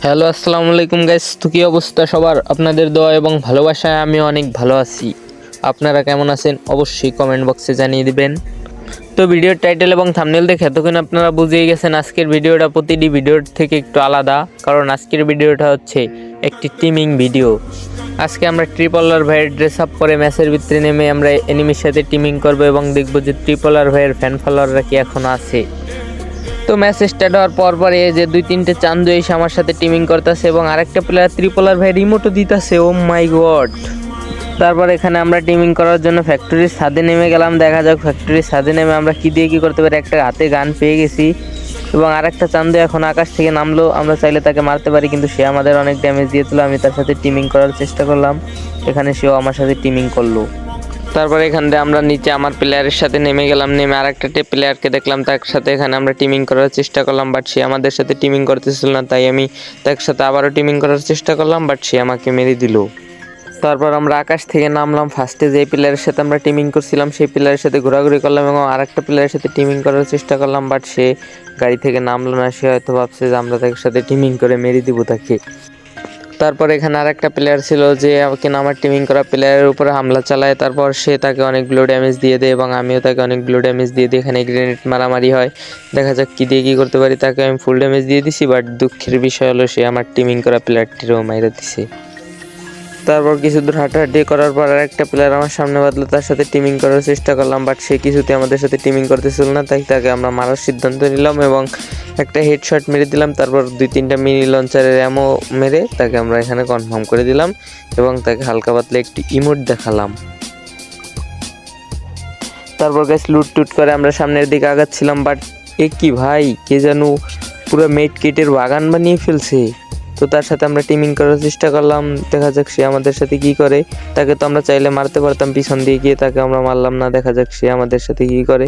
Hello, আসসালামু আলাইকুম guys. তো কী অবস্থা সবার? আপনাদের দোয়া এবং ভালোবাসায় আমি অনেক ভালো আছি। আপনারা কেমন আছেন অবশ্যই কমেন্ট বক্সে জানিয়ে দিবেন। তো ভিডিওর টাইটেল এবং থাম্বনেল দেখে এতক্ষণ আপনারা বুঝেই গেছেন আজকের ভিডিওটা প্রতিটি ভিডিওর থেকে একটু আলাদা, কারণ আজকের ভিডিওটা হচ্ছে একটি টিমিং ভিডিও। আজকে আমরা ট্রিপলার ভাইয়ের ড্রেস আপ করে ম্যাচের ভিতরে নেমে আমরা এনিমির সাথে টিমিং করবো এবং দেখবো যে ট্রিপলার ভাইয়ের ফ্যান ফলোয়াররা কি এখন আছে। তো ম্যাচ স্টার্ট হওয়ার পরে যে দুই তিনটে চান্দু এসে আমার সাথে টিমিং করতেছে এবং আরেকটা প্লেয়ার ত্রিপলার ভাই রিমোটও দিতেছে। ও মাই গড। তারপর এখানে আমরা টিমিং করার জন্য ফ্যাক্টরির ছাদে নেমে গেলাম। দেখা যাক ফ্যাক্টরির ছাদে নেমে আমরা কি দিয়ে কি করতে পারি। একটা হাতে গান পেয়ে গেছি এবং আরেকটা চান্দু এখন আকাশ থেকে নামলো। আমরা চাইলে তাকে মারতে পারি, কিন্তু সে আমাদের অনেক ড্যামেজ দিয়েছিল। আমি তার সাথে টিমিং করার চেষ্টা করলাম, এখানে সেও আমার সাথে টিমিং করলো। তারপরে এখান থেকে আমরা নিচে আমার প্লেয়ারের সাথে নেমে গেলাম। নেমে আরেকটা প্লেয়ারকে দেখলাম, তার সাথে এখানে আমরা টিমিং করার চেষ্টা করলাম, বাট সে আমাদের সাথে টিমিং করতেছিল না। তাই আমি তার সাথে আবারও টিমিং করার চেষ্টা করলাম, বাট সে আমাকে মেরে দিল। তারপর আমরা আকাশ থেকে নামলাম। ফার্স্টে যে প্লেয়ারের সাথে আমরা টিমিং করছিলাম সেই প্লেয়ারের সাথে ঘোরাঘুরি করলাম এবং আরেকটা প্লেয়ারের সাথে টিমিং করার চেষ্টা করলাম, বাট সে গাড়ি থেকে নামলো না। সে হয়তো ভাবছে যে আমরা তার সাথে টিমিং করে মেরে দিব তাকে। তারপর এখানে আরেকটা প্লেয়ার ছিল যে কিনা আমার টিমিং করা প্লেয়ারের উপরে হামলা চালায়। তারপর সে তাকে অনেকগুলো ড্যামেজ দিয়ে দেয় এবং আমিও তাকে অনেকগুলো ড্যামেজ দিয়ে দিই। এখানে গ্রেনেড মারামারি হয়, দেখা যাক কী দিয়ে কী করতে পারি। তাকে আমি ফুল ড্যামেজ দিয়ে দিছি, বাট দুঃখের বিষয় হলো সে আমার টিমিং করা প্লেয়ারটিরও মাইরে দিছে। তারপর কিছু দূর হাঁটাহাঁটি করার পর আরেকটা প্লেয়ার আমার সামনে বাদলো, তার সাথে টিমিং করার চেষ্টা করলাম, বাট সে কিছুতে আমাদের সাথে টিমিং করতেছিল না। তাই তাকে আমরা মারার সিদ্ধান্ত নিলাম এবং একটা হেডশট মেরে দিলাম। তারপর দুই তিনটা মিনি লঞ্চারের অ্যামো মেরে তাকে আমরা এখানে কনফার্ম করে দিলাম এবং তাকে হালকা পাতলা একটি ইমোট দেখালাম। তারপর গাইস লুট টুট করে আমরা সামনের দিকে আগাচ্ছিলাম, বাট এ কি ভাই, কে যেন পুরো মেড কিটের বাগান বানিয়ে ফেলছে। তো তার সাথে আমরা টিমিং করার চেষ্টা করলাম, দেখা যাক সে আমাদের সাথে কি করে। তাকে তো আমরা চাইলে মারতে পারতাম পিছন দিয়ে গিয়ে, তাকে আমরা মারলাম না। দেখা যাক সে আমাদের সাথে কি করে।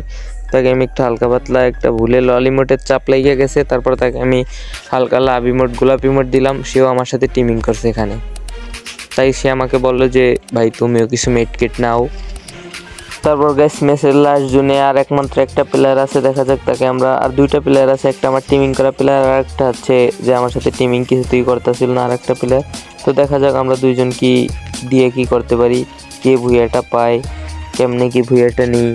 তাকে আমি একটু হালকা পাতলা একটা ভুলে ললিমোটের চাপ লেগে গেছে। তারপর তাকে আমি হালকা লাভ ইমোট গোলাপ ইমোট দিলাম, সেও আমার সাথে টিমিং করছে এখানে। তাই সে আমাকে বললো যে ভাই তুমিও কিছু মেড কিট নাও। তারপর গ্যাস ম্যাচের লাস্ট জোনে আর একমাত্র একটা প্লেয়ার আছে, দেখা যাক তাকে আমরা, আর দুইটা প্লেয়ার আছে, একটা আমার টিমিং করা প্লেয়ার আর একটা হচ্ছে যে আমার সাথে টিমিং কিছুতেই করতেছিল না আরেকটা প্লেয়ার। তো দেখা যাক আমরা দুইজন কি দিয়ে কি করতে পারি, কে ভুইয়াটা পায়, কেমনে কি ভুইয়াটা নিই।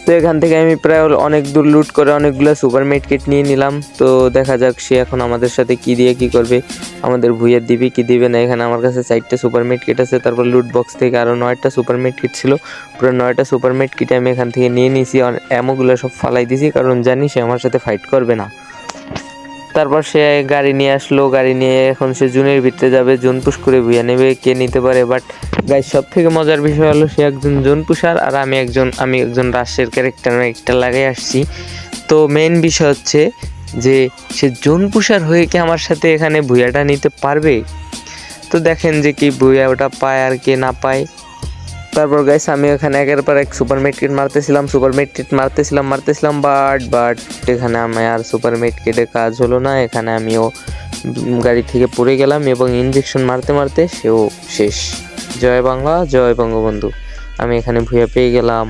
তো এখান থেকে আমি প্রায় অনেক দূর লুট করে অনেকগুলো সুপার মেড কিট নিয়ে নিলাম। তো দেখা যাক সে এখন আমাদের সাথে কি দিয়ে কি করবে, আমাদের ভুইয়ার দিবে কি দিবে না। এখানে আমার কাছে 4টা সুপার মেড কিট আছে। তারপর লুট বক্স থেকে আরও 9টা সুপার মেড কিট ছিল। পুরো 9টা সুপার মেড কিট আমি এখান থেকে নিয়ে নিয়েছি, অ্যামোগুলো সব ফালাই দিয়েছি, কারণ জানি সে আমার সাথে ফাইট করবে না। তারপর সে গাড়ি নিয়ে আসলো, গাড়ি নিয়ে এখন সে জুনের ভিতরে যাবে, জুন পুশ করে ভুইয়া নেবে, কে নিতে পারে। বাট গাইস সব থেকে মজার বিষয় হলো সে একজন জোন পুষার আর আমি একজন রাশের ক্যারেক্টার লাগাই আসছি। তো মেইন বিষয় হচ্ছে যে সে জোন পুষার হয়ে কি আমার সাথে এখানে ভুইয়াটা নিতে পারবে। তো দেখেন যে কি ভুইয়া ওটা পায় আর কে না পায়। তারপর গাইস আমি এখানে একের পর এক সুপার মেড কিট মারতেছিলাম, বাট এখানে আমার সুপার মেড কিটের কাজ হলো না। এখানে আমিও গাড়ি থেকে পড়ে গেলাম এবং ইনজেকশন মারতে মারতে সেও শেষ। জয় বাংলা, জয় বঙ্গবন্ধু। আমি এখানে ভুইয়া পেয়ে গেলাম।